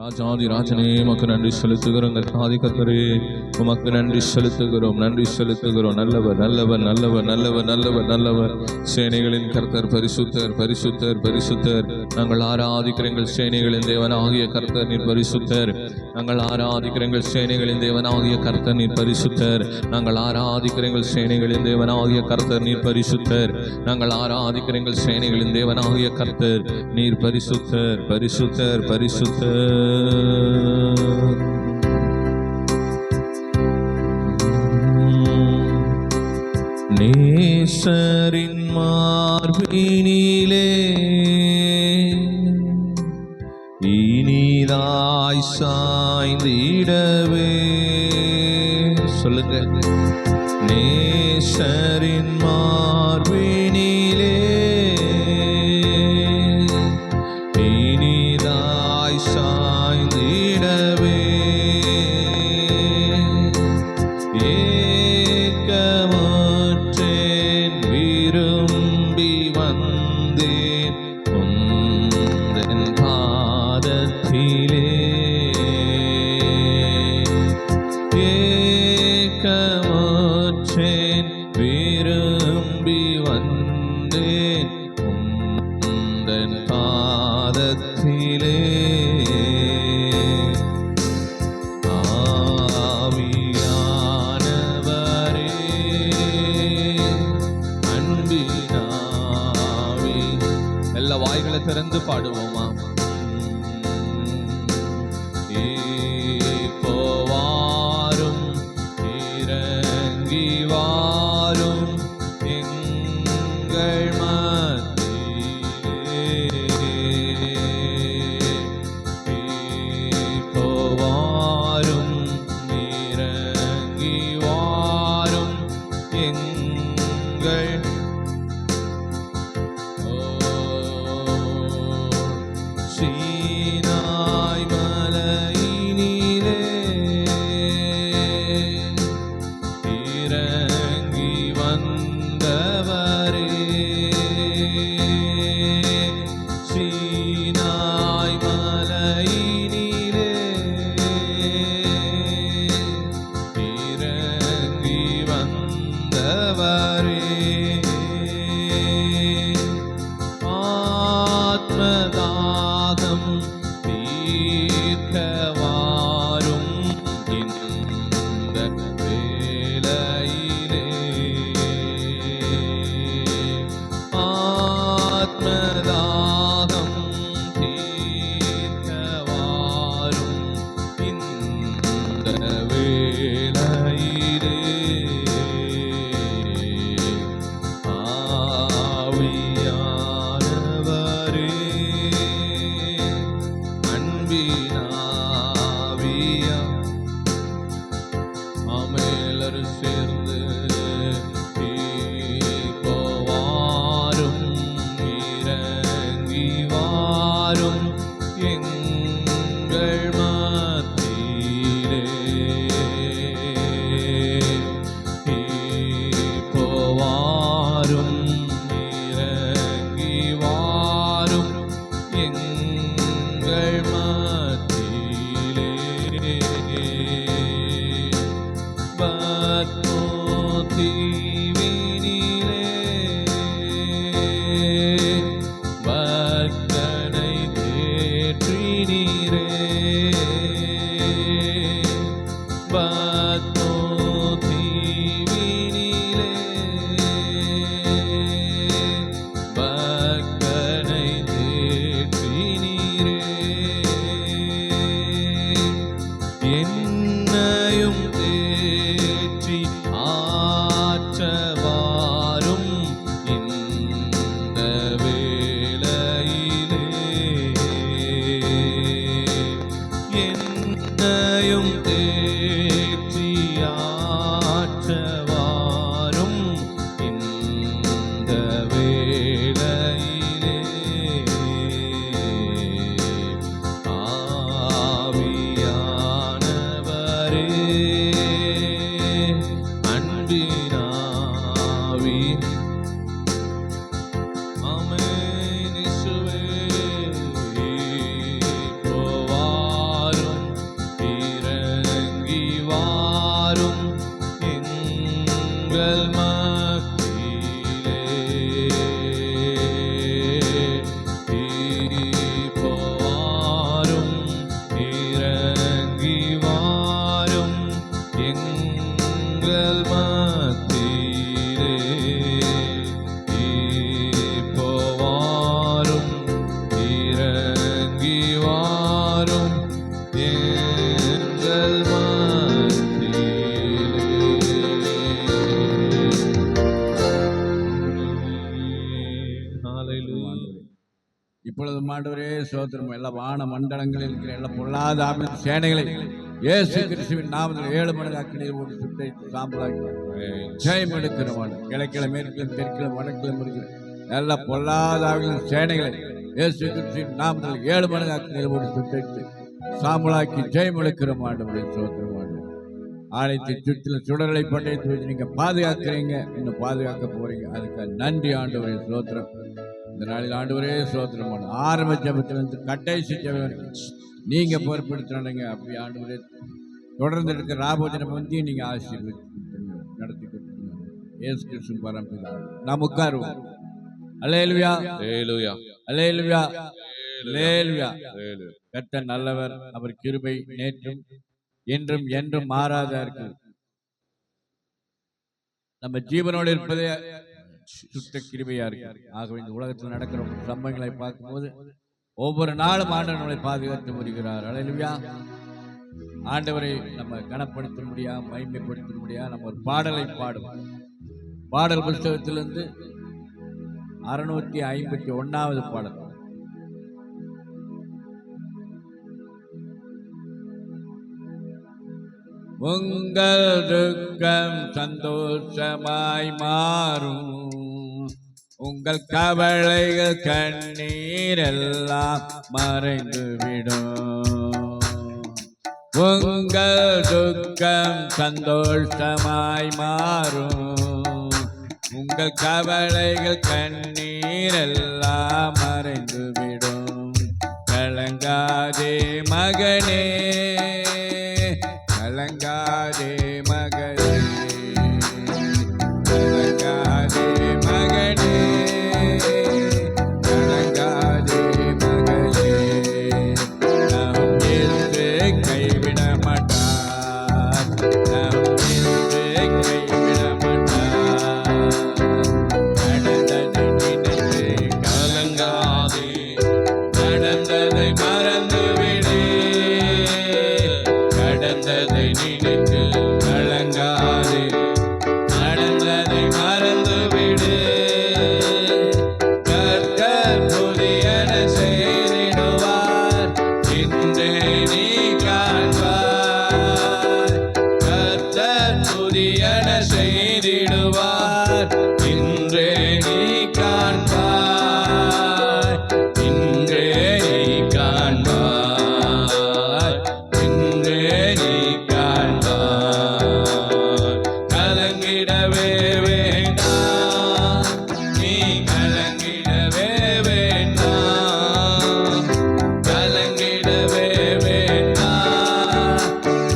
ராஜாதி ராஜனே உமக்கு நன்றி செலுத்துகிறோம். கர்த்தாதி கர்த்தரே உமக்கு நன்றி செலுத்துகிறோம், நன்றி செலுத்துகிறோம். நல்லவர் நல்லவர் நல்லவர் நல்லவர் நல்லவர் நல்லவர். சேனைகளின் கர்த்தர் பரிசுத்தர் பரிசுத்தர் பரிசுத்தர். நாங்கள் ஆராதிக்கிற எங்கள் சேனைகளின் தேவனாகிய கர்த்தர் நீர் பரிசுத்தர். நாங்கள் ஆராதிக்கிற எங்கள் சேனைகளின் தேவனாகிய கர்த்தர் நீர் பரிசுத்தர். நாங்கள் ஆராதிக்கிற எங்கள் சேனைகளின் தேவனாகிய கர்த்தர் நீர் பரிசுத்தர். நாங்கள் ஆராதிக்கிற எங்கள் சேனைகளின் தேவனாகிய கர்த்தர் நீர் பரிசுத்தர் பரிசுத்தர் பரிசுத்தர். நேசரின் மார்பினிலே இனிதாய் சாய்ந்திடவே. சொல்லுங்க. நேசரின் மார்பினிலே இனிதாய் சாய்ந்திடவே ஏக்கமுற்றேன் விரும்பி வந்தேன் உந்தன் பாதத்திலே. ஏக்கமுற்றேன் விரும்பி வந்தேன் உந்தன் பாதத்திலே. ஆவியானவரே அன்பினாவே. எல்லா வாய்களை திறந்து பாடுவோமா? இப்போ வாரும் இறங்கி வாரும் எங்கள் மத்தியிலே. இப்போ வாரும் இறங்கி வாரும் எங்கள் சீனாய் மலையினிலே இப்பொழுது ஆண்டவரே ஸ்தோத்திரம். எல்லா வான மண்டலங்களில் இருக்கிற எல்லா பொல்லாத ஆவியின் சேனைகளை இயேசு கிறிஸ்துவின் நாமத்தில் 7 மடங்கு அக்கினியில் போட்டு சுட்டரித்து சாம்பலாக்கி ஜெயம் எடுக்கிறோம். கிழக்கில மேற்கிலும் தெற்கிலும் வடக்கிலும் இருக்கிற எல்லா பொல்லாத ஆவியின் சேனைகளை இயேசு கிறிஸ்துவின் நாமத்தில் 7 மடங்கு அக்கினியில் போட்டு சுட்டரித்து சாம்பலாக்கி ஜெயம் எடுக்கிறோம். ஆண்டவரே ஸ்தோத்திரம். ஆலயத்தை சுற்றிலும் சுடர்களை பட்டயத்தை வச்சு நீங்க பாதுகாக்கிறீங்க, இன்னும் பாதுகாக்க போறீங்க. அதுக்கு நன்றி ஆண்டவரே ஸ்தோத்திரம். இந்த நாளில் ஆண்டவரே ஸ்தோத்திரம். ஆரம்ப ஜெபத்திலிருந்து கடைசி ஜெபம் நீங்க பொறுப்படுத்தினாங்க. அப்படி ஆண்டவரே தொடர்ந்து இருக்கிற ராபோஜனம் வந்து நீங்க ஆசீர்வதித்து நடத்தி கொடுத்துருங்க. இயேசு கிறிஸ்து பரம்பிதா. நாம் உட்காருவோம். அல்லேலூயா, அல்லேலூயா, அல்லேலூயா, அல்லேலூயா. கர்த்தர் நல்லவர், அவர் கிருபை நேற்றும் என்றும் என்றும் மாறாதா இருக்கு. நம்ம ஜீவனோடு இருப்பதே சுத்த கிருபையா இருக்கு. ஆகவே இந்த உலகத்தில் நடக்கிற சம்பவங்களை பார்க்கும்போது ஒவ்வொரு நாளும் ஆண்டவர் நம்மளை பாதுகாத்து வருகிறார். அல்லேலூயா. ஆண்டவரை நம்ம கனப்படுத்த முடியாது, மகிமைப்படுத்த முடியாது. நம்ம ஒரு பாடலை பாடுவோம். பாடல் புஸ்தகத்திலிருந்து 651வது பாடல். உங்கள் துக்கம் சந்தோஷமாய் மாறும், உங்கள் கவலைகள் கண்ணீர் எல்லாம் மறைந்துவிடும். உங்கள் துக்கம் சந்தோஷமாய் மாறும், உங்கள் கவலைகள் கண்ணீர் எல்லாம் மறைந்துவிடும். கலங்காதே மகனே, கலங்காதே மகளே, கலங்காதே மகனே, கலங்காதே மகளே. நம் இயேசு கைவிட மாட்டார், நம் இயேசு கைவிட மாட்டார். நடந்ததை நினைத்து கலங்காதே, நடந்ததை மறந்துவிடு, நடந்ததை நினைத்து கலங்காதே, நடந்ததை மறந்துவிடு. கர்த்தர் புதியன செய்திடுவார், இன்றே நீ காண்பாய். கர்த்தர் புதியன செய்திடுவார், இன்றே நீ காண்பாய், இன்றே நீ காண்பாய், இன்றே நீ காண்பாய். கலங்கிடவே வேண்டாம், நீ கலங்கிடவே வேண்டாம், கலங்கிடவே வேண்டாம்,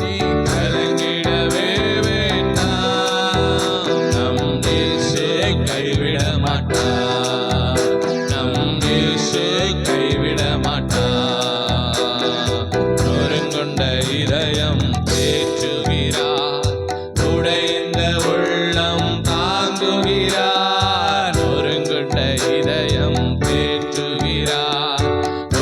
நீ கலங்கிடவே வேண்டாம். நம் இயேசு கைவிட மாட்டார், நம் இயேசு கைவிட மாட்டார். நொறுங்குண்ட இதயம் தேற்றுகிறார், உடைந்த உள்ளம் தாங்குகிறார். நொறுங்குண்ட இதயம் தேற்றுகிறார்,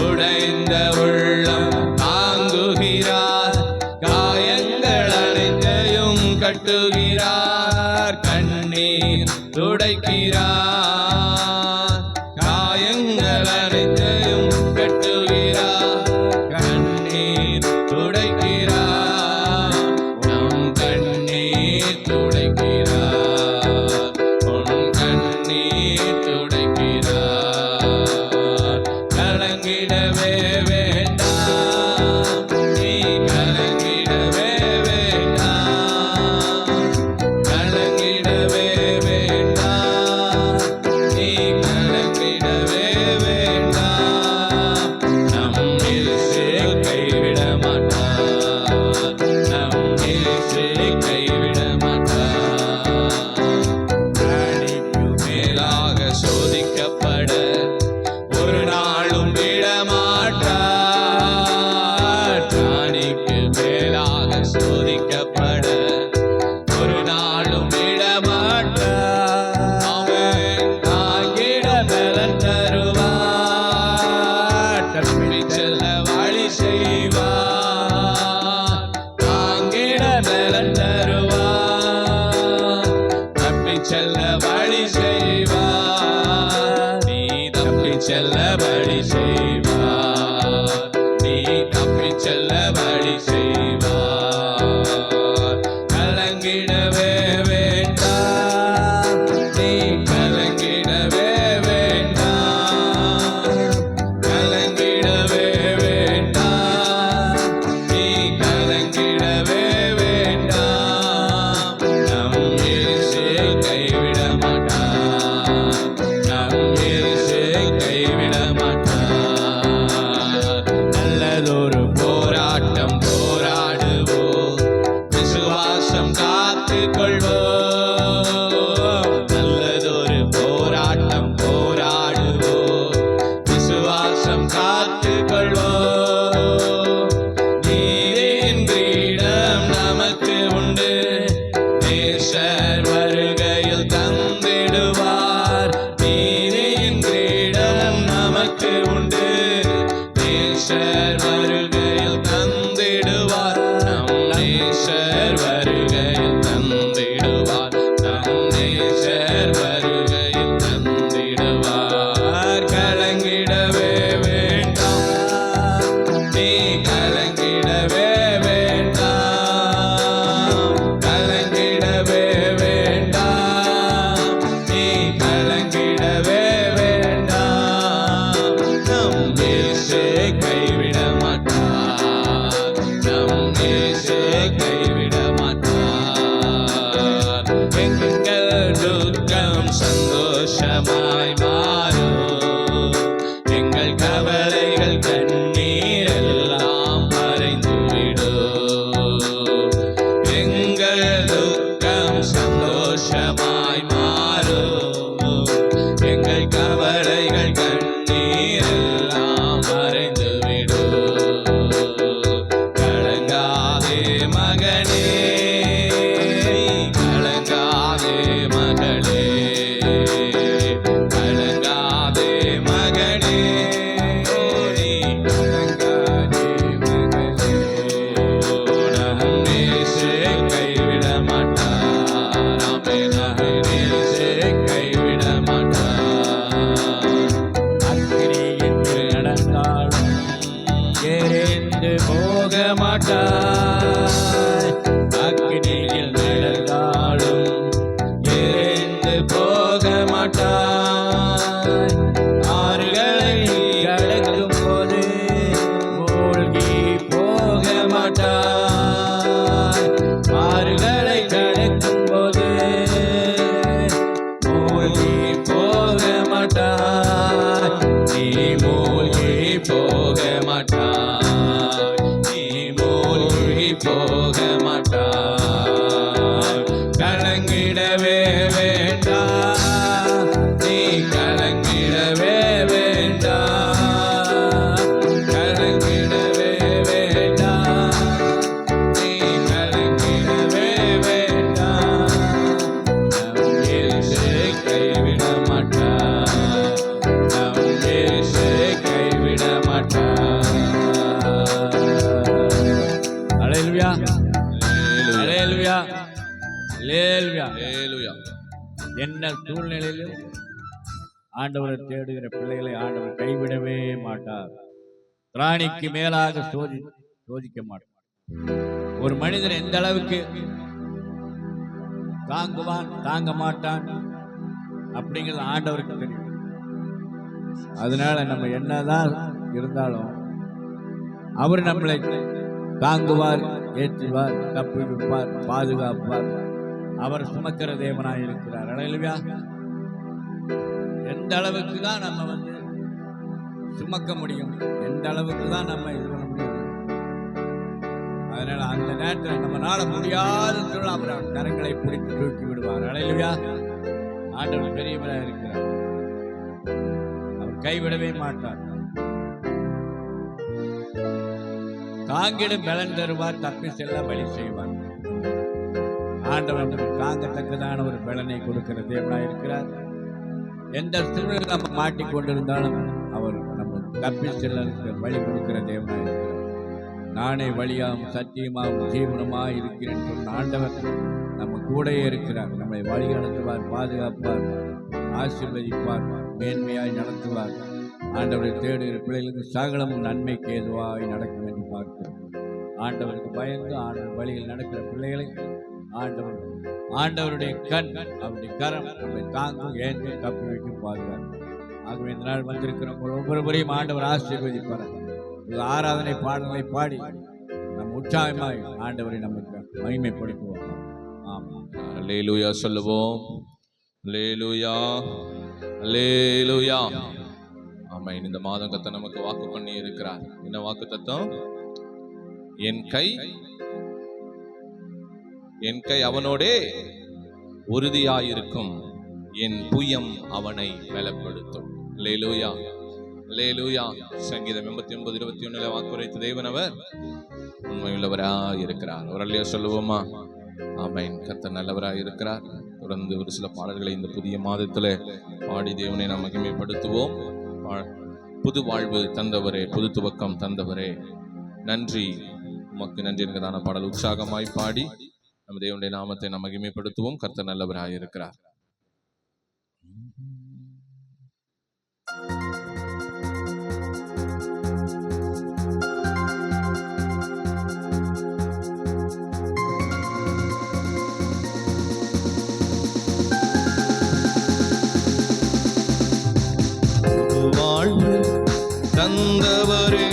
உடைந்த உள்ளம் தாங்குகிறார். காயங்கள் அனைத்தையும் கட்டுகிறார், கண்ணீர் துடைக்கிறார். காயங்கள் அனைத்தையும் செல்ல வழி செய்வார். நீ தப்பி செல்ல வழி செய்வார். கலங்கிடவே வேண்டாம், நீ கலங்கிடவே வேண்டாம், கலங்கிடவே வேண்டாம், நீ கலங்கிடவே வேண்டாம். நம் இயேசு கைவிட மாட்டார், நம் இயேசு கைவிட மாட்டார். நல்லதொரு போராட்டம் போராடுவோம், விசுவாசம் காத்துக் கொள்வோம். நல்லதொரு போராட்டம் போராடுவோம், விசுவாசம் காத்துக் கொள்வோம். நீதியின் கிரீடம் நமக்கு உண்டு, நேசர் வருகையில் தந்திடுவார். நீதியின் கிரீடம் நமக்கு உண்டு, நேசர் வருகையில் தந்திடுவார். நம் நேசர் வருகையில் தந்திடுவார், நம் நேசர் வருகையில் தந்திடுவார். கலங்கிடவே வேண்டாம், நீ கலங்கிடவே வேண்டாம், கலங்கிடவே வேண்டாம், நீ கலங்கிடவே வேண்டாம். நம் இயேசு கைவிட மாட்டார், நம் இயேசு கைவிட மாட்டார். எங்கள் துக்கம் சந்தோஷமாய் மாறும், எங்கள் கவலைகள் கண்ணீர் எல்லாம் மறைந்துவிடும். எங்கள் துக்கம் சந்தோஷமாய் மாறும், எங்கள் கவலைகள் கண்ணீர் எல்லாம் மறைந்துவிடும். கலங்காதே மகனே, கலங்காதே மகளே, கலங்காதே மகனே, நீ கலங்காதே மகளே. நம் இயேசு கைவிட மாட்டார், ஆமென், நம் இயேசு கைவிட மாட்டார். அக்கினியில் நடந்தாலும் எரிந்து போக மாட்டாய், அக்கினியில் நடந்தாலும் எரிந்து போக மாட்டாய். ஆறுகளை கடக்கும் போது மூழ்கி போக மாட்டாய், ஆறுகளை கடக்கும் போது மூழ்கி போக மாட்டாய். நீ மூழ்கி போக மாட்டாய், நீ மூழ்கி போக மாட்டாய். கலங்கிடவே வேண்டாம், நீ கலங்கிடவே வேண்டாம், கலங்கிடவே வேண்டாம், நீ கலங்கிடவே வேண்டாம். நம் இயேசு கைவிட மாட்டார், நம் இயேசு கைவிட மாட்டார். அல்லேலூயா, அல்லேலூயா, அல்லேலூயா. ஹல்லேலூயா. என்ன சூழ்நிலையிலும் ஆண்டவரை தேடுகிற பிள்ளைகளை ஆண்டவர் கைவிடவே மாட்டார். பிராணிக்கு மேலாக சோதிக்க மாட்டார். ஒரு மனிதன் எந்த அளவுக்கு தாங்குவான் தாங்க மாட்டான் அப்படிங்கிறது ஆண்டவருக்கு தெரியும். அதனால நம்ம என்னதான் இருந்தாலும் அவர் நம்மளை தாங்குவார், ஏற்றுவார், தப்புவிப்பார், பாதுகாப்பார். அவர் சுமக்கிற தேவனாய் இருக்கிறார். அல்லேலூயா. எந்த அளவுக்கு தான் நம்ம சுமக்க முடியும், எந்த அளவுக்கு தான் நம்ம இது பண்ண முடியும். அதனால அந்த நேரத்தில் நம்மளால முடியாத சொல்ல அவர் கரங்களை பிடித்து தூக்கி விடுவார். அல்லேலூயா. ஆண்டவர் பெரியவராக இருக்கிறார், அவர் கைவிடவே மாட்டார். தாங்கிடும் பலன் தருவார், தப்பி செல்ல வழி செய்வார். ஆண்டவர் தாங்கத்தக்கதான ஒரு பலனை கொடுக்கிற தேவனாய் இருக்கிறார். எந்த சூழ்நிலை நம்ம மாட்டிக்கொண்டிருந்தாலும் அவர் நம்ம தப்பி செல்ல வழி கொடுக்கிற தேவனாய் இருக்கிறார். நானே வழியாகவும் சத்தியமாகவும் ஜீவனமாக இருக்கிறேன் சொன்ன ஆண்டவர் நம்ம கூடயே இருக்கிறார். நம்மை வழி நடத்துவார், பாதுகாப்பார், ஆசீர்வதிப்பார், மேன்மையாய் நடத்துவார். ஆண்டவரை தேடுகிற பிள்ளைகளுக்கு சகலமும் நன்மைக்கு ஏதுவாய் நடக்கும் என்று பார்க்கிறோம். ஆண்டவருக்கு பயந்து ஆண்டவர் வழியில் நடக்கிற பிள்ளைகளை ஆண்டவருடைய கண், அவருடைய கரம் நம்மை தாங்கும், ஏந்தி தப்பி வைக்கும், பாதுகாக்கும். ஆகவே இந்த நாள் வந்திருக்கிறவங்க ஒவ்வொருவரையும் ஆண்டவர் ஆசீர்வதிப்பார். ஒரு ஆராதனை பாடலை பாடி நம் உற்சாகமாய் ஆண்டவரை நமக்கு மகிமைப்படுத்துவோம். ஆமாம், அல்லேலூயா சொல்லுவோம். அல்லேலூயா, அல்லேலூயா. ஆமென். இந்த மாதம் கர்த்தர் நமக்கு வாக்கு பண்ணி இருக்கிறார். என்ன வாக்கு தத்தம்? என் கை அவனோடே உறுதியாயிருக்கும், என் புயம் அவனை பலப்படுத்தும். அல்லேலூயா, அல்லேலூயா. சங்கீதம் 89:21 வாக்குரைத்த தேவன் அவர் உண்மையுள்ளவராய் இருக்கிறார். ஒரு அல்லையா சொல்லுவோமா? ஆமென். கர்த்தர் நல்லவராய் இருக்கிறார். தொடர்ந்து ஒரு சில பாடல்களை இந்த புதிய மாதத்துல பாடி தேவனை நாம் மகிமைப்படுத்துவோம். புது வாழ்வு தந்தவரே, புது துவக்கம் தந்தவரே, நன்றி, உமக்கு நன்றி என்கிறதான பாடல் உற்சாகமாய் பாடி நம்ம தேவனுடைய நாமத்தை நாம் மகிமைப்படுத்துவோம். கர்த்தர் நல்லவராய் இருக்கிறார். தந்தவரே,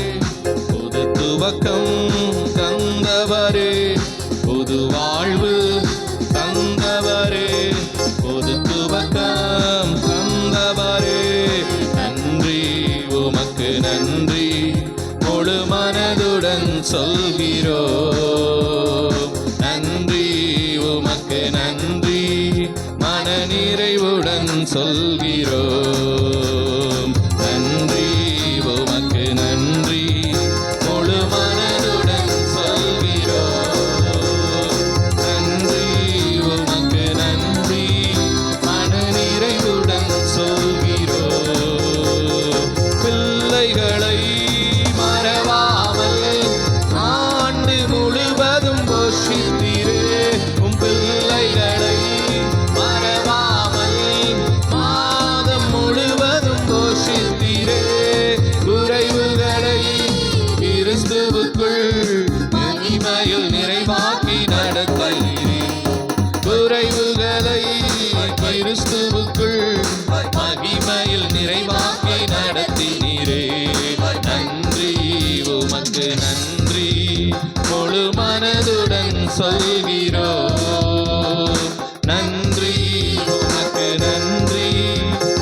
புது துவக்கம் தந்தவரே, புது வாழ்வு தந்தவரே, புது துவக்கம் தந்தவரே, நன்றி, உமக்கு நன்றி, முழு மனதுடன் சொல்கிறோம். நன்றி, உமக்கு நன்றி, மன நிறைவுடன் சொல்கிறோம். நன்றி, உமக்கு நன்றி, முழு மனதுடன் சொல்கிறோம். நன்றி, உமக்கு நன்றி, மன நிறைவுடன் சொல்கிறோம். பிள்ளைகளை மறவாமல் ஆண்டு முழுவதும் போஷித்தீரே, உம் பிள்ளைகளை மறவாமல் மாதம் முழுவதும் போஷித்தீரே. குறைவுகளை கிறிஸ்துவுக்குள் மகிமையில் நிறைவாக்கி நடத்தீரே. குறைவுகளை கிறிஸ்துவுக்குள் மகிமையில் நிறைவாக்கி நடத்தினீரே. நன்றி, உமக்கு நன்றி, முழு மனதுடன் சொல்கிறோம். நன்றி, உமக்கு நன்றி,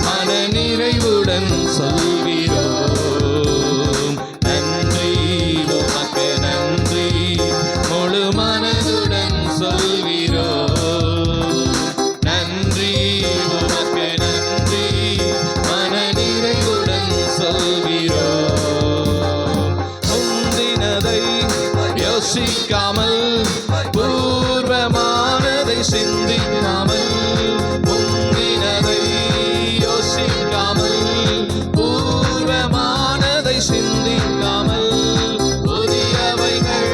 மன நிறைவுடன் சொல்கிறோம். நன்றி, உமக்கு நன்றி, முழு மனதுடன் சொல்கிறோம். நன்றி, உமக்கு நன்றி, மன நிறைவுடன் சொல்கிறோம். முந்தினதை யோசிக்காமல், பூர்வமானதை சிந்திக்காமல், முந்தினதை யோசிக்காமல், பூர்வமானதை சிந்திக்காமல், புதியவைகள்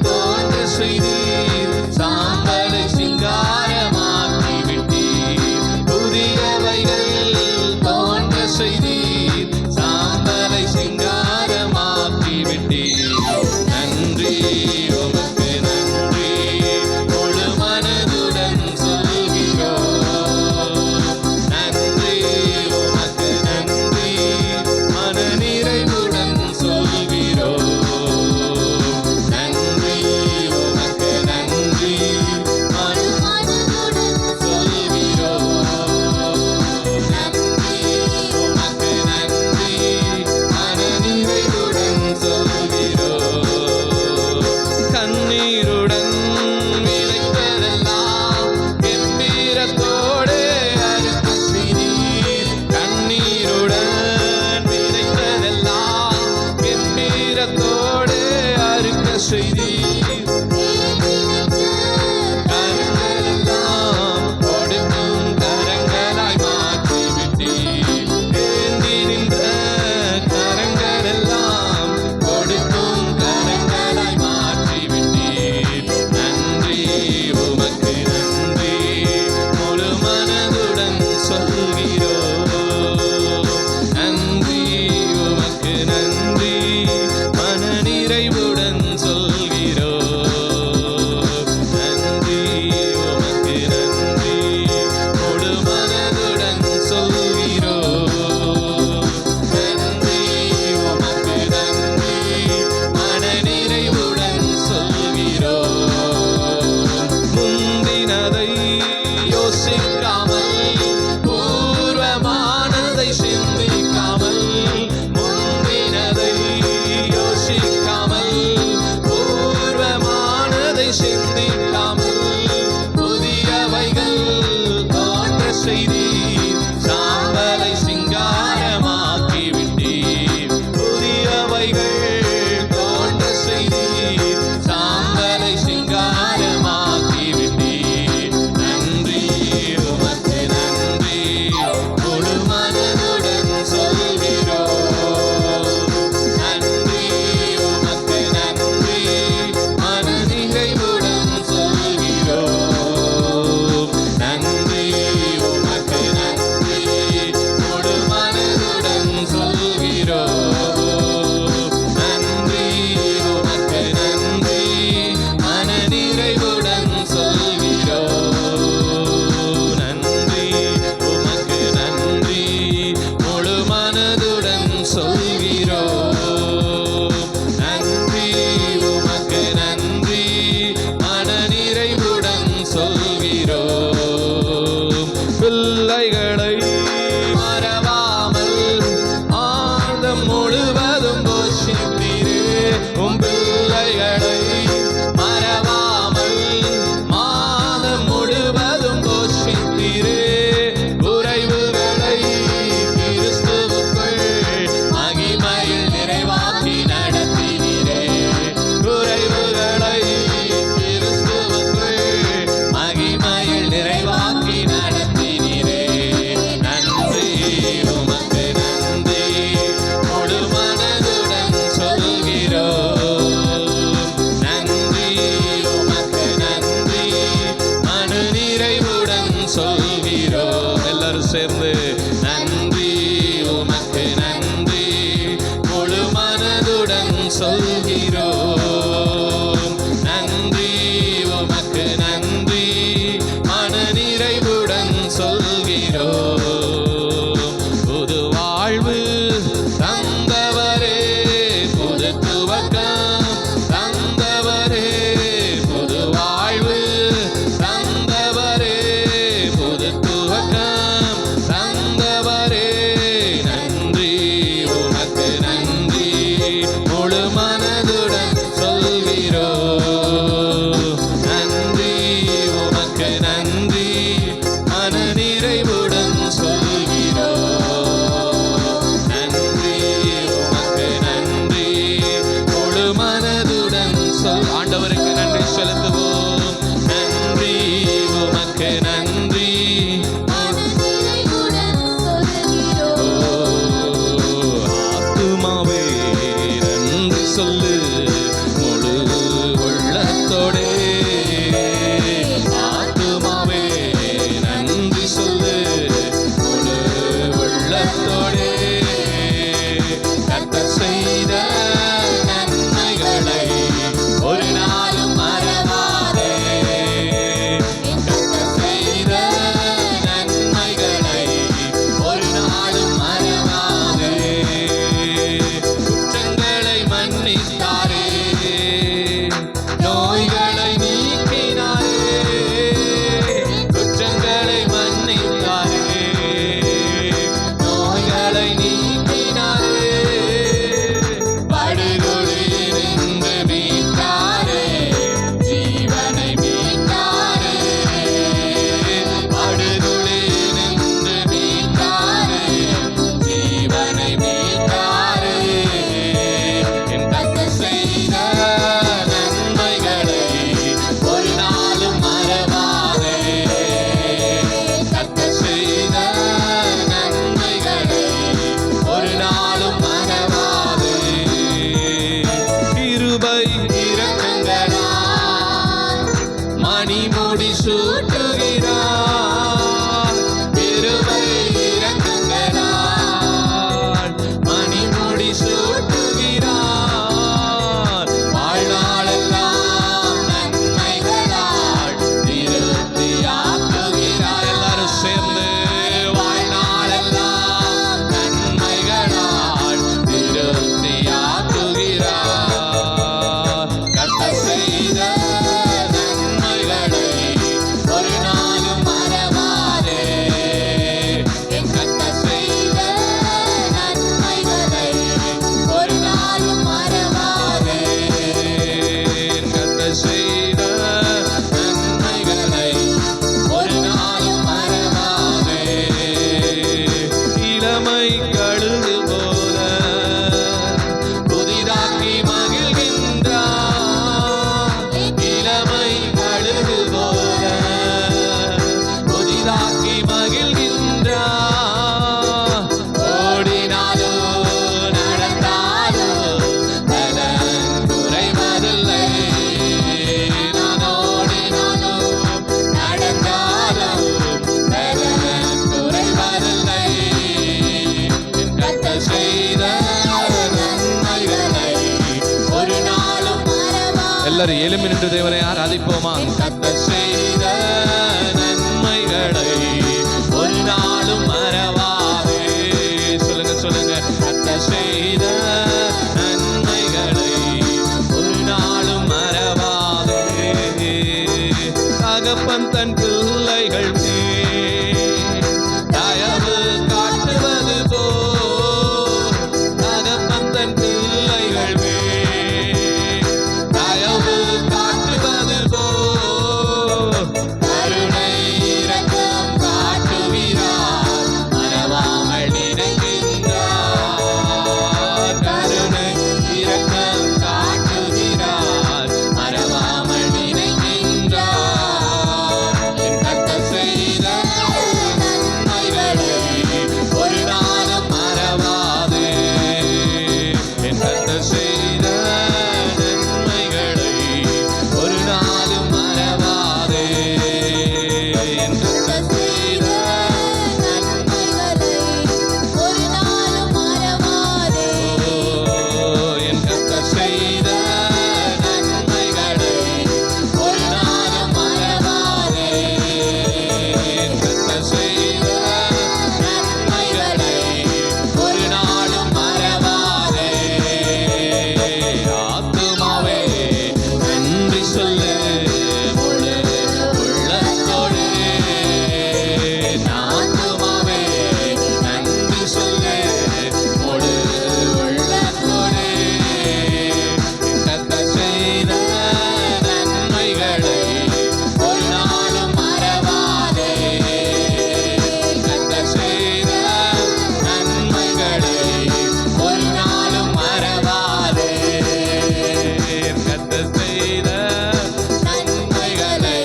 தோன்ற செய்தீர், சாம்பலை சிங்காரமாக்கி விட்டீர். புதியவைகள் தோன்ற செய்தீர், சாம்பலை சிங்காரமாக்கி விட்டீர். நன்றி, உமக்கு நன்றி, நாளும் மறவாதே. கிருபை இரக்கங்களால் மணிமுடி சூட்டுகிறார். கிருபை இரக்கங்களால் மணிமுடி சூட்டுகிறார். வாழ்நாளெல்லாம் நன்மைகளால் திருப்தியாக்குகிறார். எல்லாரும் சேர்ந்து வாழ்நாளெல்லாம் நன்மைகளால் திருப்தியாக்குகிறார். கர்த்தர் செய்த நன்மைகளை ஒரு நாளும் மறவாதே. என் கர்த்தர் செய்த நன்மைகளை ஒரு நாளும் மறவாதே. என் கர்த்தர் செய்த நன்மைகளை ஒரு நாளும் மறவாதே. இளமை கழுகு போல புதிதாக்கி மகிழ்கின்றார். இளமை கழுகு போல புதிதாக்கி மகிழ்கின்றார். ஓடினாலோ நடந்தாலோ பலன் குறைவதில்லை. நான் ஓடினாலோ நடந்தாலோ பலன் குறைவதில்லை. என் கர்த்தர் செய்த நன்மைகளை ஒரு நாளும் மறவாதே. எல்லாரும் எழும்பி நின்று தேவனை ஆராதிப்போமா? கர்த்தர் செய்த நன்மைகளை ஒரு நாளும் மறவாதே. சொல்லுங்க சொல்லுங்க. கர்த்தர் செய்த நன்மைகளை ஒரு நாளும் மறவாதே. தகப்பன் தன் பிள்ளைகள் மேல் தயவு காட்டுவது போல், தகப்பன் தன் பிள்ளைகள் மேல் தயவு காட்டுவது போல் கருணை இரக்கம் காட்டுகிறார். மறவாமல் நினைக்கின்றார். கருணை இரக்கம் காட்டுகிறார். மறவாமல் நினைக்கின்றார். என் கர்த்தர் செய்த நன்மைகளை ஒரு நாளும் மறவாதே. என் கர்த்தர் செய்த நன்மைகளை ஒரு நாளும் மறவாதே. என் கர்த்தர் செய்த நன்மைகளை ஒரு நாளும் மறவாதே. என் கர்த்தர் செய்த நன்மைகளை ஒரு நாளும் மறவாதே. என் கர்த்தர் செய்த நன்மைகளை ஒரு நாளும் மறவாதே. ஆத்துமாவே நன்றி சொல்லு முழு உள்ளத்தோடு. ஆத்துமாவே நன்றி சொல்லு முழு உள்ளத்தோடு. என் கர்த்தர் செய்த நன்மைகளை ஒரு நாளும் மறவாதே. என் கர்த்தர் செய்த நன்மைகளை ஒரு நாளும் மறவாதே. என் கர்த்தர் செய்த நன்மைகளை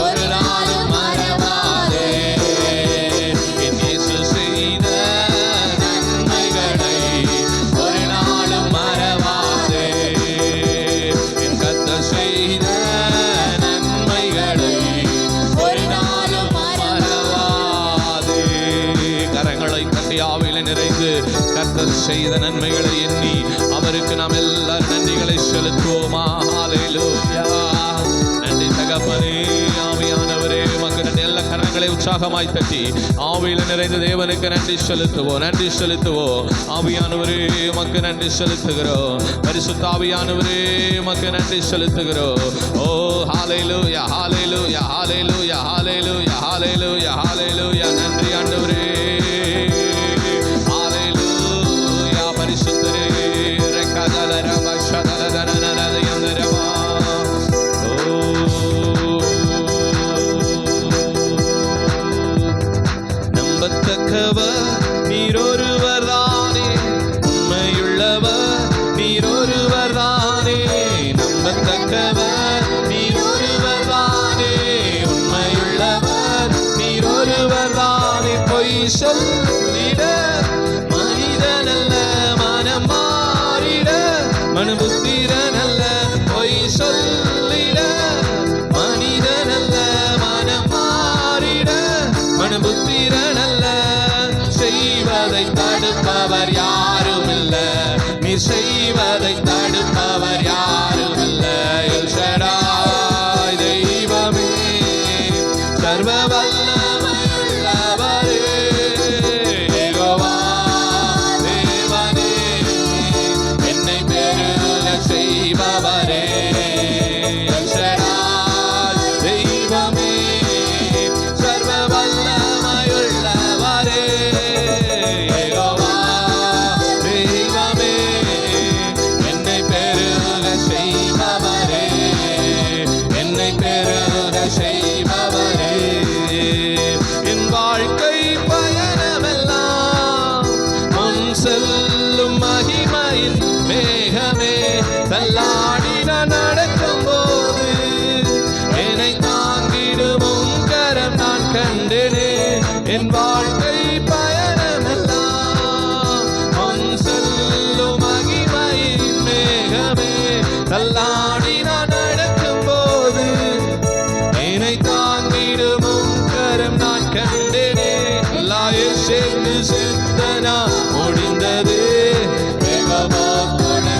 ஒரு நாளும் மறவாதே. என் இயேசு செய்த நன்மைகளை ஒரு நாளும் மறவாதே. என் கர்த்தர் செய்த நன்மைகளை ஒரு நாளும் மறவாதே. கரங்களை தட்டி ஆவியிலே நிறைந்து கர்த்தர் செய்த நன்மைகளை எண்ணி அவருக்கு நாம் எல்லாரும் நன்றிகளை செலுத்துவோமா? ஹல்லேலூயா. நன்றி தகப்பனே. ஆவியானவரே உமக்கு நன்றி. எல்லா கரங்களை உற்சாகமாய் தட்டி ஆவியில நிறைந்த தேவனுக்கு நன்றி செலுத்துவோம். நன்றி செலுத்துவோம். ஆவியானவரே உமக்கு நன்றி செலுத்துகிறோம். பரிசுத்த ஆவியானவரே உமக்கு நன்றி செலுத்துகிறோம். ஓ ஹல்லேலூயா ஹல்லேலூயா ஹல்லேலூயா ஹல்லேலூயா ஹல்லேலூயா ஹல்லேலூயா. நன்றி ஆண்டவரே. ஹல்லேலூயா. பரிசுத்தரே. ரெக்கதலரம ஷதலதனனரதயந்தரமா. ஓ நம்பத்தக்கவர் நீரொருவர் தானே. உண்மையுள்ளவர் நீரொருவர் தானே. நம்பத்தக்கவர் நீரொருவர் தானே. உண்மையுள்ளவர் நீரொருவர் தானே. தடுப்பவர் யாரும் இல்ல, நீ செய்வதை தடுப்பவர் யாரும் இல்ல. எல் ஷடாய் தெய்வமே, சர்வ வல்லமையுள்ளவரே, யெகோவா தேவனே, என்னை பெருக செய்பவரே. எல் ஷடாய் தெய்வமே, சர்வ வல்லமையுள்ளவரே, யெகோவா தெய்வமே, என்னை பெருக செய்பவரே, என்னை பெருக செய்பவரே. என் வாழ்க்கை பயணமெல்லாம் முன் செல்லும் மகிமையின் மேகமே, தள்ளாடி நான் நடக்கும் போது என்னை தாங்கிடும் உம் கரம் நான் கண்டேனே. என் வாழ்க்கை பயணமெல்லாம் முன் செல்லும் மகிமையின் மேகமே, தள்ளாடி நான் நடக்கும் போது என்னை தாங்கிடும் உம் கரம் நான் கண்டேனே. எல்லாரும் சேர்ந்து சித்தனா முடிந்தது, வேகமா கொண்டு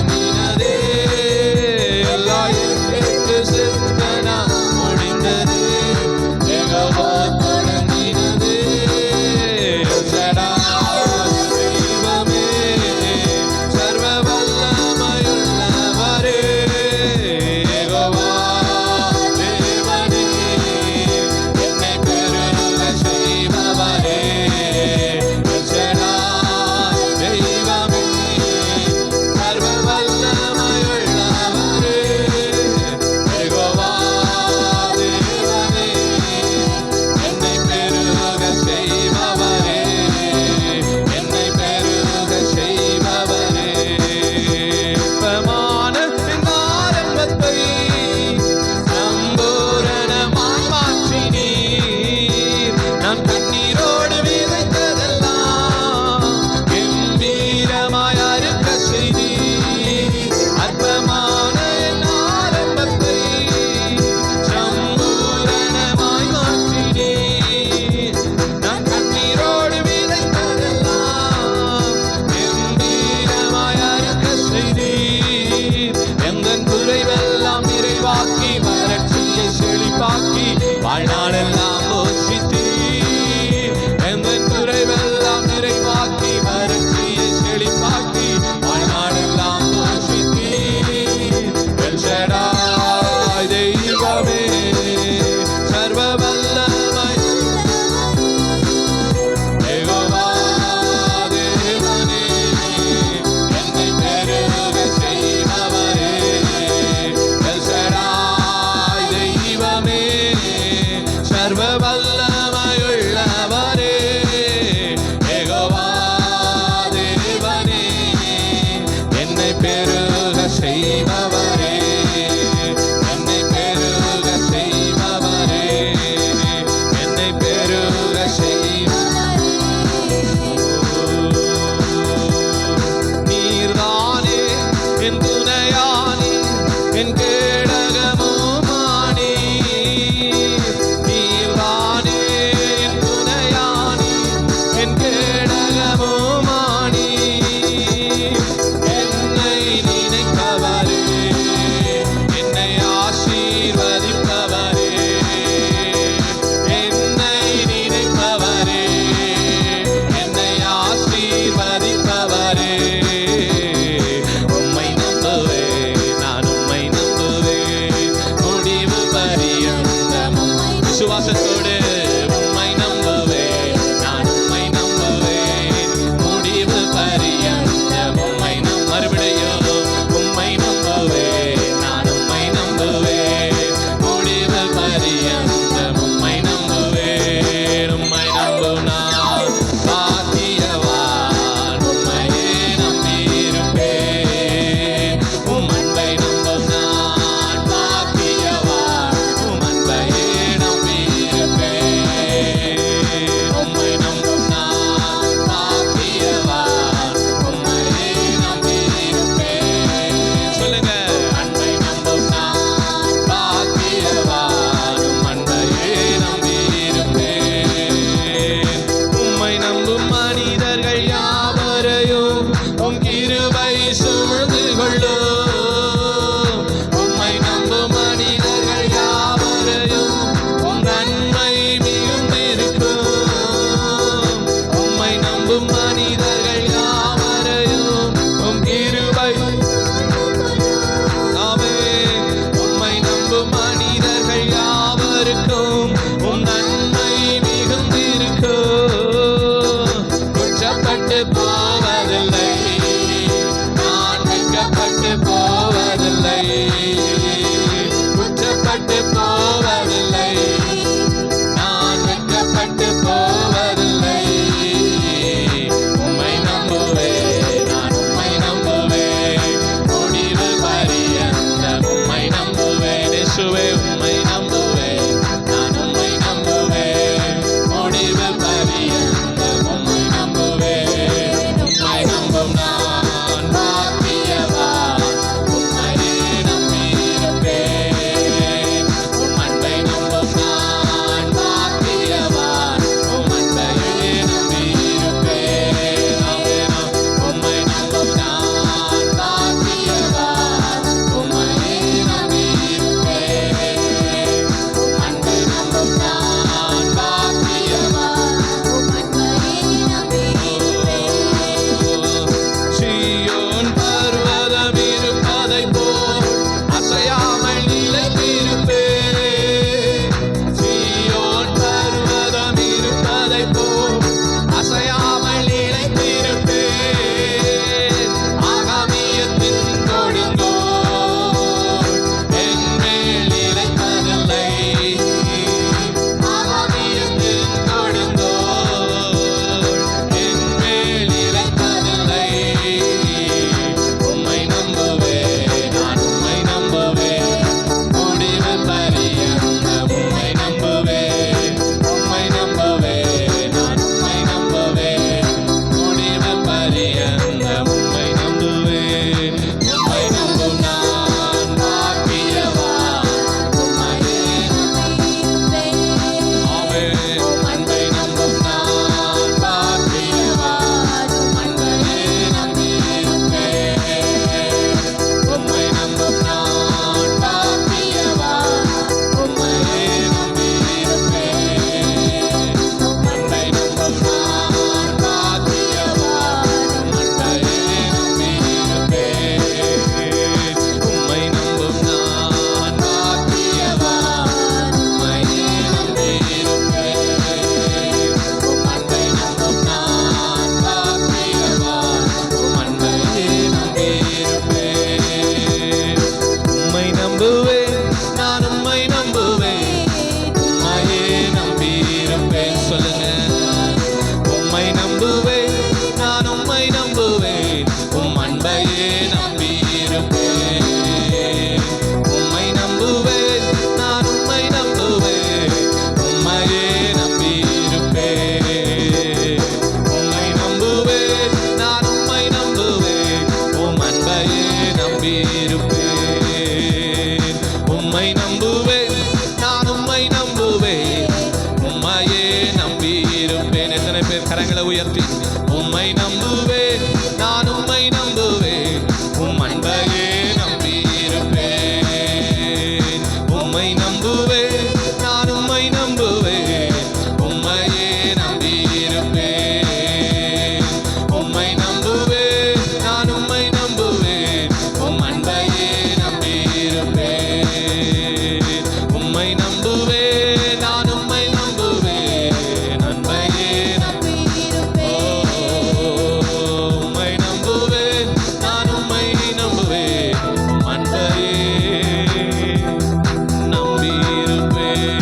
உம்மை நம்பும் நான் பாக்கியவான். உம்மையே ஆமென். அன்பை நம்பும் நான் பாக்கியவான். அன்பையே நம்பியிருப்பேன். உம்மை நம்பும் நான் பாக்கியவான். உம்மையே நம்பியிருப்பேன். அன்பை நம்பும் நான் பாக்கியவான். அன்பையே நம்பியிருப்பேன். உம்மை நம்பும் நான் பாக்கியவான். உம்மையே நம்பியிருப்பேன். அன்பை நம்பும் நான் பாக்கியவான். அன்பையே நம்பியிருப்பேன். உம்மை நம்புவேன், நான் உம்மை நம்புவேன். உம்மையே நம்பியிருப்பேன். சொல்லுங்க. உம்மை நம்புவேன், நான் உம்மை நம்புவேன். உம் அன்பையே நம்பியிருப்பேன். உம்மை நம்புவேன், நான் உம்மை நம்புவேன். உம்மையே நம்பியிருப்பேன். உம்மை நம்புவேன், நான் உம்மை நம்புவேன். உம் அன்பையே நம்பியிருப்பேன். உம்மை நம்புவேன், நான் உம்மை நம்புவேன். உம்மையே நம்பியிருப்பேன். எத்தனை பேர் கரங்களை உயர்த்தி உம்மை நம்புவேன், நான் உம்மை நம்புவேன். உம் அன்பையே நம்பியிருப்பேன். உம்மை நம்புவேன், நான் உம்மை நம்புவேன். உம்மையே நம்பியிருப்பேன். உம்மை நம்புவேன், நான் உம்மை நம்புவேன். உம் அன்பையே நம்பியிருப்பேன். உம்மை நம்புவேன், நான் உம்மை நம்புவேன். அன்பையே உம்மை நம்புவேன், நான் உம்மை நம்புவேன். உம் அன்பையே நம்பியிருப்பேன்.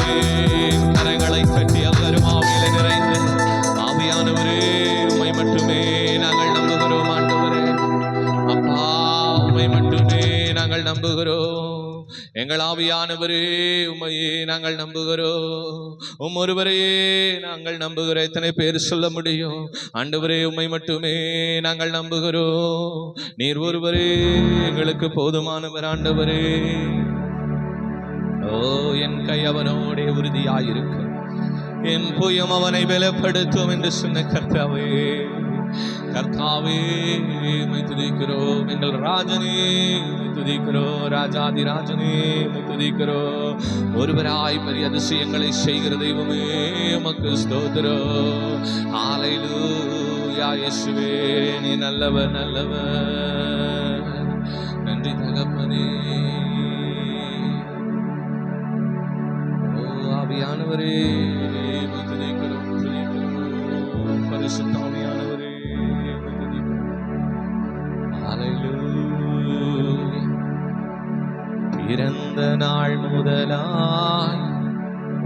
கரங்களை தட்டி எல்லாரும் ஆவியிலே நிறைந்து ஆவியானவரே உம்மை மட்டுமே நாங்கள் நம்புகிறோம். ஆண்டவரே அப்பா உம்மை மட்டுமே நாங்கள் நம்புகிறோம். எங்கள் ஆவியானவரே உம்மையே நாங்கள் நம்புகிறோம். உம் ஒருவரையே நாங்கள் நம்புகிறோம். எத்தனை பேர் சொல்ல முடியும்? ஆண்டவரே உம்மை மட்டுமே நாங்கள் நம்புகிறோம். நீர் ஒருவரே எங்களுக்கு போதுமானவர். ஆண்டவரே ஓ என் கை அவனோடே உறுதியாயிருக்கு, என் புயம் அவனை பலப்படுத்தும் என்று சொன்ன கர்த்தாவே, கர்த்தாவே உம்மை துதிக்கிறோம். எங்கள் ராஜனே உம்மை துதிக்கிறோம். ராஜாதி ராஜனே உம்மை துதிக்கிறோம். ஒருவராய் பெரிய அதிசயங்களை செய்கிற தெய்வமே உமக்கு ஸ்தோத்திரம். ஹல்லேலூயா. இயேசுவே நீ நல்லவர், நல்லவர். நன்றி தகப்பனே. ஓ ஆவியானவரே உம்மை துதிக்கிறோம், துதிக்கிறோம். பரிசுத்த ஆவியானவரே உம்மை துதிக்கிறோம். ஹல்லேலூயா. பிறந்த நாள் முதலாய்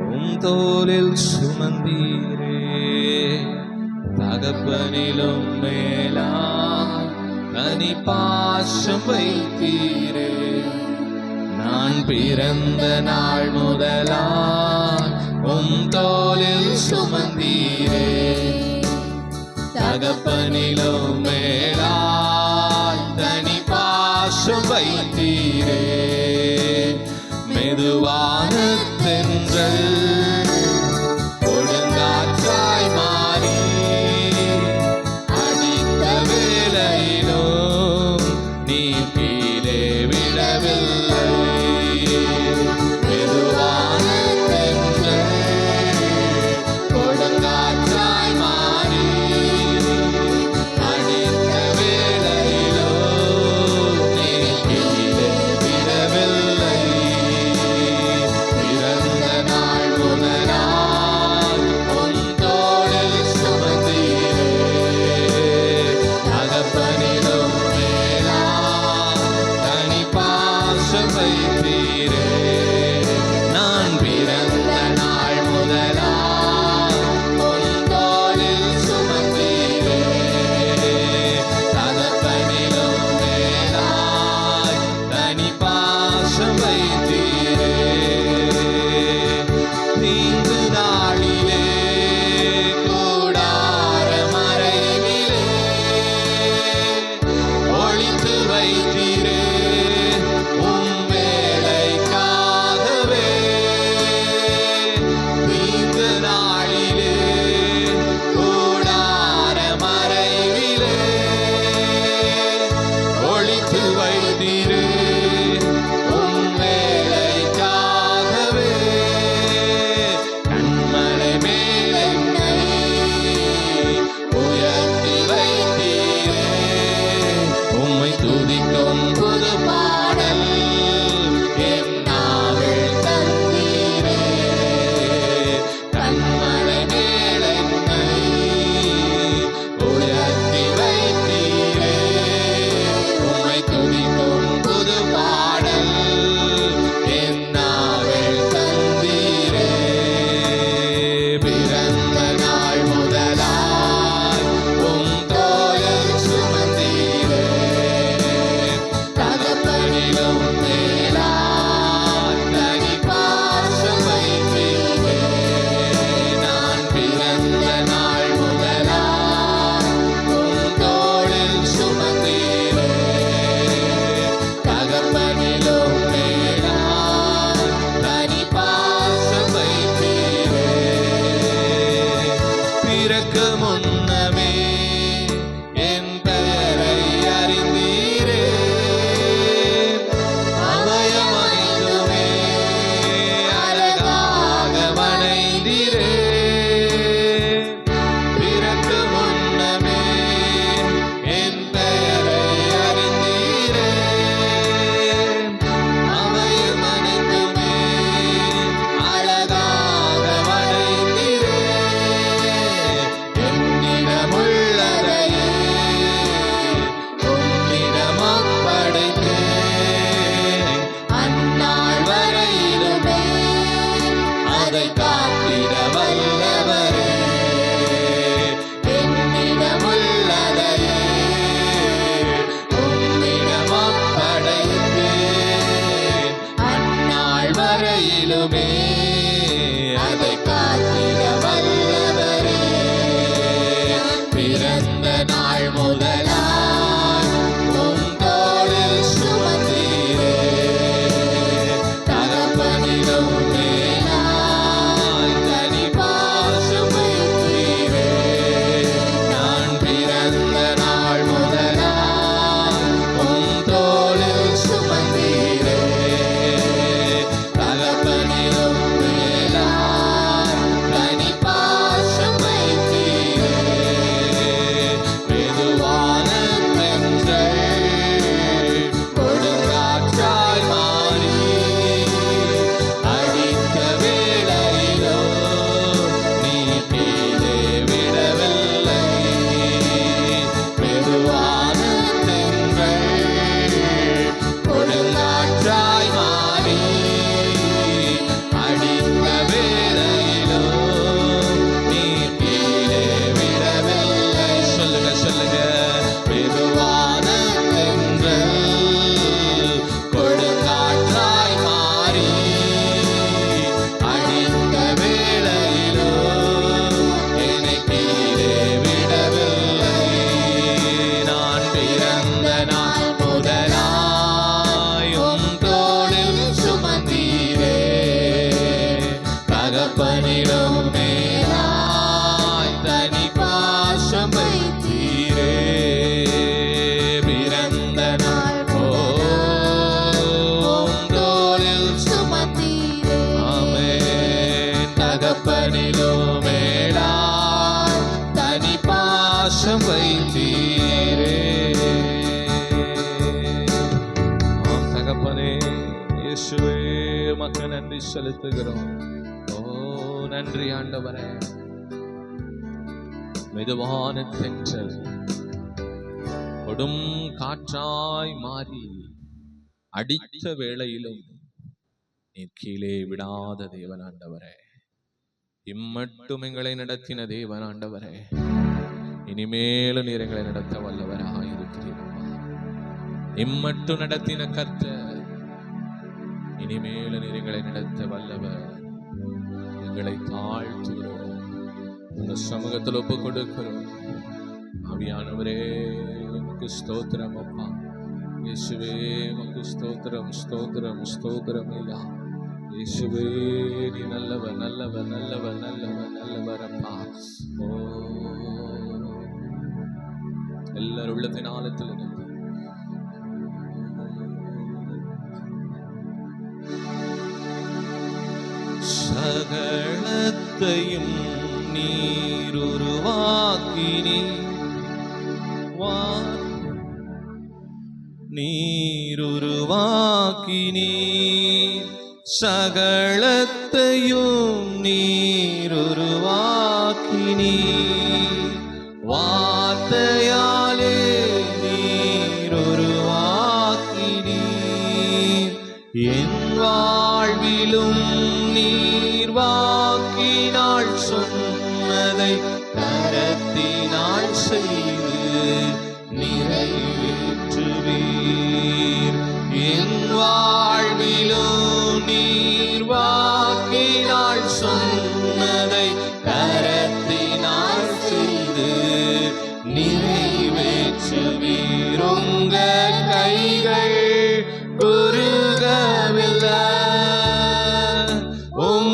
உம் தோளில் சுமந்தீரே, தகப்பனிலும் மேலாய் தனி பாசம் வைத்தீரே. நான் பிறந்த நாள் முதலாய் உம் தோளில் சுமந்தீரே, தகப்பனிலும் மேலாய் தனி பாசம் வைத்தீரே. மெதுவான தென்றல் கொடுங்காற்றாய் மாறி அடித்த வேளையிலும் நீ கீழே விடவில்லை. மெதுவான தென்றல் கொடுங்காற்றாய் மாறி அடித்த வேளையிலும் பிறந்த நாள் முதலாயும் தோளில் சுமந்தீரே தகப்பனிடம் மேலாய் தனி பாசம் வைத்தீரே பிறந்த நாள் தோளில் சுமந்தீரே ஆமென் தகப்பனிடம் மேலாய் தனி பாசம் வைத்தீரே ஆம் தகப்பனே இயேசுவே உமக்கு நன்றி செலுத்துகிறோம். ஓ நன்றி ஆண்டவரே. மெதுவான தென்றல் கொடும் காற்றாய் மாறி அடித்த வேளையிலும் நீர் கீழே விடாத தேவன் ஆண்டவரே. இம்மட்டும் எங்களை நடத்தின தேவன் ஆண்டவரே, இனிமேலும் நீர் எங்களை நடத்த வல்லவராக இருக்கிறீரப்பா. இம்மட்டும் நடத்தின கர்த்தர், இனிமேலும் நீர் எங்களை நடத்த வல்லவர். எங்களை தாழ்த்துகிறோம், உங்க சமூகத்தில் ஒப்பு கொடுக்கிறோம். ஆவியானவரே உமக்கு ஸ்தோத்திரம் அப்பா. இயேசுவே உமக்கு ஸ்தோத்திரம் ஸ்தோத்திரம் ஸ்தோத்திரம் ஐயா. இயேசுவே நீ நல்லவர் நல்லவர் நல்லவர் நல்லவர் நல்லவர் அப்பா. ஓ எல்லாரும் உள்ளத்தின் ஆழத்தில் இருந்து சகலத்தையும் நீர் உருவாக்கினீர், நீர் உருவாக்கினீர் சகலத்தையும் நீர் உருவாக்கினீர் வார்த்தையாலே நீர் உருவாக்கினீர் என் வாழ்விலும் நீர் வாக்கினால் சொன்னதை கரத்தினால் செய்து நிறைவேற்றுவீர் என் வாழ்விலும் நீர் வாக்கினால் சொன்னதை கரத்தினால் செய்து நிறைவேற்றுவீர் உங்க கைகள் குறுகவில்லை உம்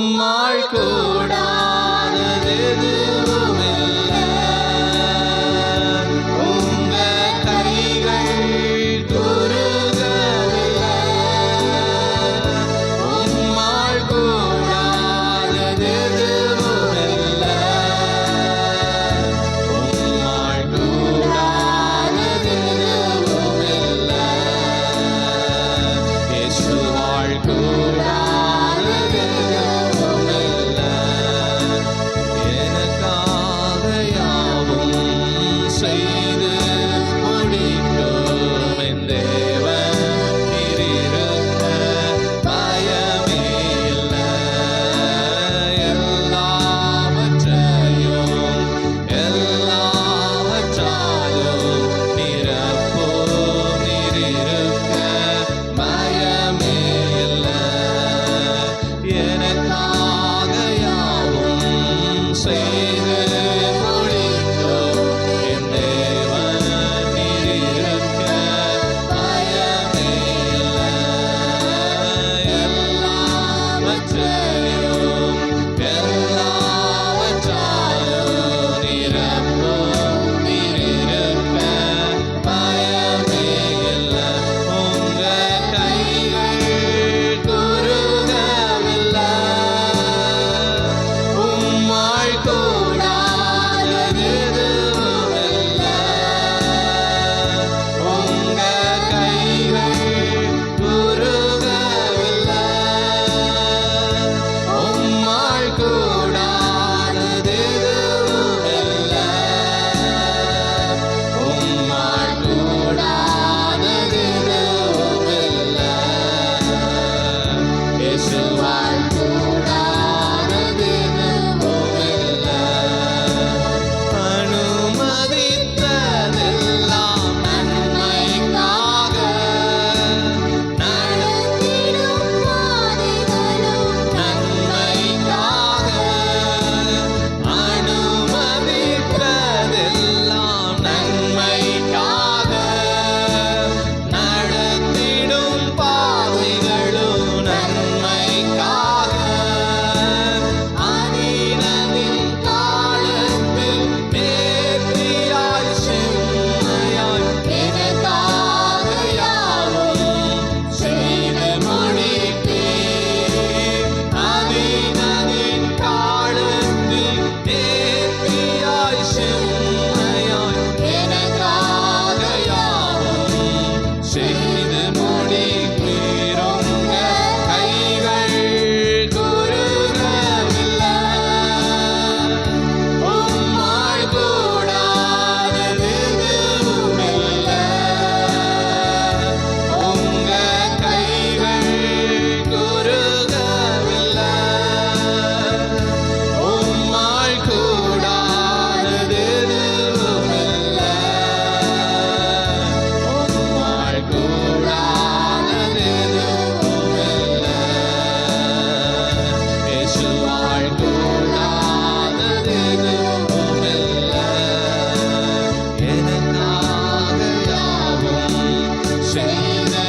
செய்து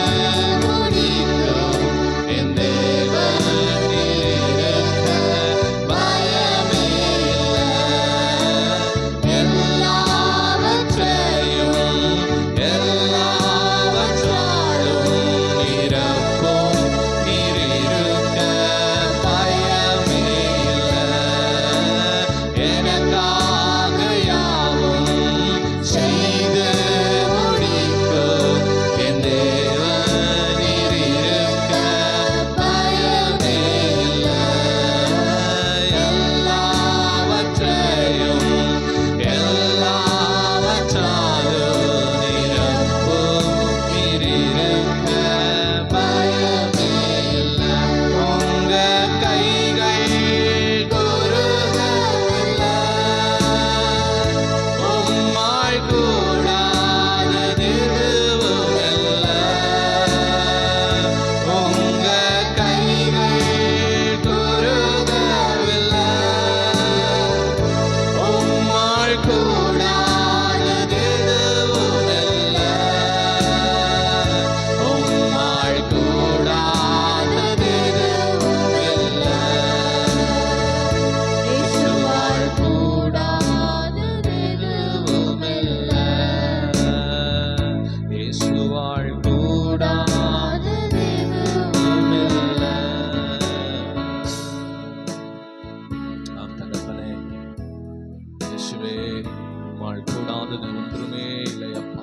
முடிக்கும் என் தேவன் இருக்க பயமே இல்லை. எல்லாவற்றையும் எல்லாவற்றாலும் நிரப்பும் நீர் இருக்க பயமே இல்லை. எனக்காக யாவும் செய்து முடிக்கும் என் தேவன் நீர் இருக்க பயமே இல்லை. எல்லாவற்றையும் எல்லாவற்றாலும் நிரப்பும் நீர் இருக்க பயமே இல்லை. உங்க கைகள் குறுகவில்லை, உம்மால் கூடாதது எதுவுமில்லை. உங்க கைகள் குறுகவில்லை, உம்மால் கூடாதது எதுவுமில்லை. உம்மால் கூடாதது எதுவுமில்லை. இயேசுவால் கூடாதது எதுவுமில்லை. இயேசுவால் கூடாதது எதுவுமில்லை. ஆம் தகப்பனே, இயேசுவே, உம்மால் கூடாதது ஒன்றுமே இல்லை அப்பா.